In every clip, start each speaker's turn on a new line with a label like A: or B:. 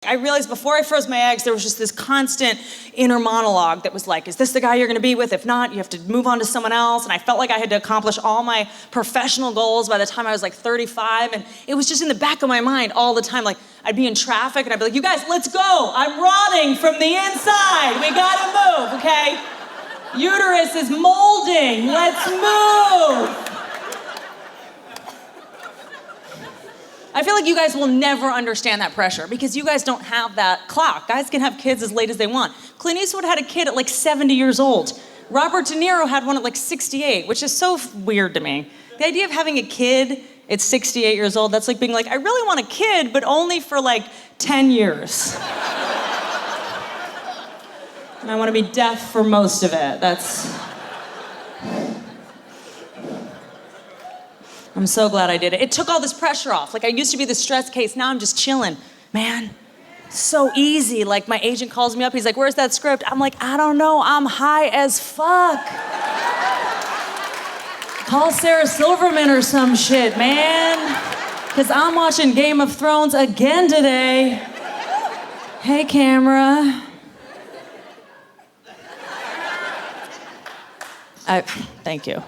A: I realized before I froze my eggs, there was just this constant inner monologue that was like, is this the guy you're gonna be with? If not, you have to move on to someone else. And I felt like I had to accomplish all my professional goals by the time I was like 35. And it was just in the back of my mind all the time. Like, I'd be in traffic and I'd be like, you guys, let's go. I'm rotting from the inside. We gotta move, okay? Uterus is molding. Let's move. I feel like you guys will never understand that pressure because you guys don't have that clock. Guys can have kids as late as they want. Clint Eastwood had a kid at like 70 years old. Robert De Niro had one at like 68, which is so weird to me. The idea of having a kid at 68 years old, that's like being like, I really want a kid, but only for like 10 years. And I want to be deaf for most of it. I'm so glad I did it. It took all this pressure off. Like, I used to be the stress case. Now I'm just chilling. Man, so easy. Like, my agent calls me up. He's like, where's that script? I'm like, I don't know. I'm high as fuck. Call Sarah Silverman or some shit, man. Because I'm watching Game of Thrones again today. Hey, camera. Thank you.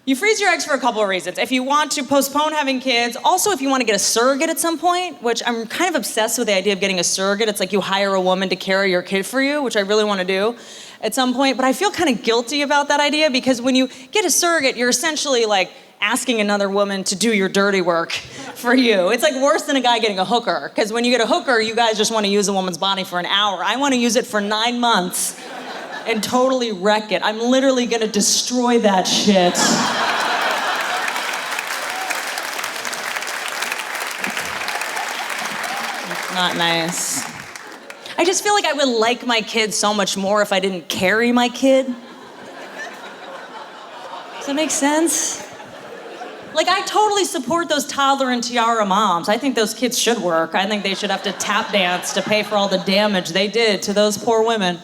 A: You freeze your eggs for a couple of reasons. If you want to postpone having kids, also if you want to get a surrogate at some point, which I'm kind of obsessed with the idea of getting a surrogate. It's like you hire a woman to carry your kid for you, which I really want to do at some point. But I feel kind of guilty about that idea because when you get a surrogate, you're essentially like asking another woman to do your dirty work for you. It's like worse than a guy getting a hooker. Because when you get a hooker, you guys just want to use a woman's body for an hour. I want to use it for 9 months and totally wreck it. I'm literally gonna destroy that shit. It's not nice. I just feel like I would like my kid so much more if I didn't carry my kid. Does that make sense? Like, I totally support those toddler and tiara moms. I think those kids should work. I think they should have to tap dance to pay for all the damage they did to those poor women.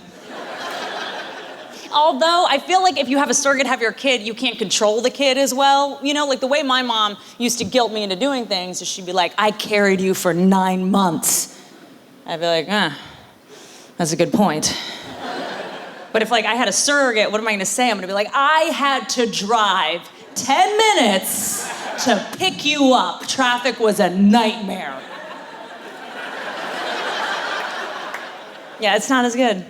A: Although, I feel like if you have a surrogate have your kid, you can't control the kid as well. You know, like the way my mom used to guilt me into doing things is she'd be like, I carried you for 9 months. I'd be like, that's a good point. But if like I had a surrogate, what am I gonna say? I'm gonna be like, I had to drive 10 minutes to pick you up. Traffic was a nightmare. Yeah, it's not as good.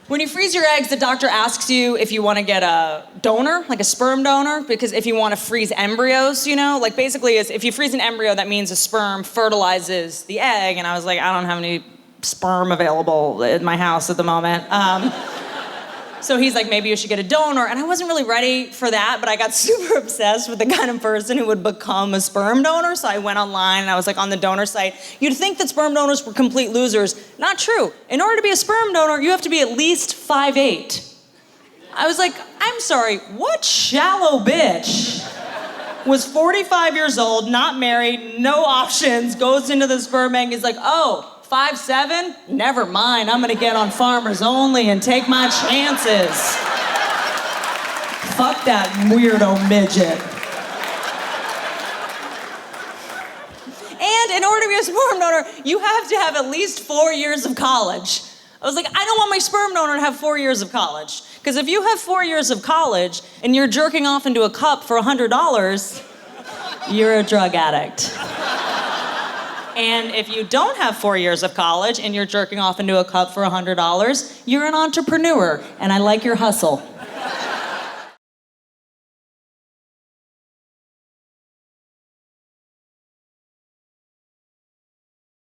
A: When you freeze your eggs, the doctor asks you if you want to get a donor, like a sperm donor, because if you want to freeze embryos, you know, like basically if you freeze an embryo, that means a sperm fertilizes the egg. And I was like, I don't have any sperm available in my house at the moment. So he's like, maybe you should get a donor. And I wasn't really ready for that, but I got super obsessed with the kind of person who would become a sperm donor. So I went online and I was like on the donor site. You'd think that sperm donors were complete losers. Not true. In order to be a sperm donor, you have to be at least 5'8". I was like, I'm sorry, what shallow bitch was 45 years old, not married, no options, goes into the sperm bank, is like, oh, 5'7"? Never mind, I'm gonna get on Farmers Only and take my chances. Fuck that weirdo midget. And in order to be a sperm donor, you have to have at least 4 years of college. I was like, I don't want my sperm donor to have 4 years of college. Because if you have 4 years of college and you're jerking off into a cup for $100, you're a drug addict. And if you don't have 4 years of college and you're jerking off into a cup for $100, you're an entrepreneur, and I like your hustle.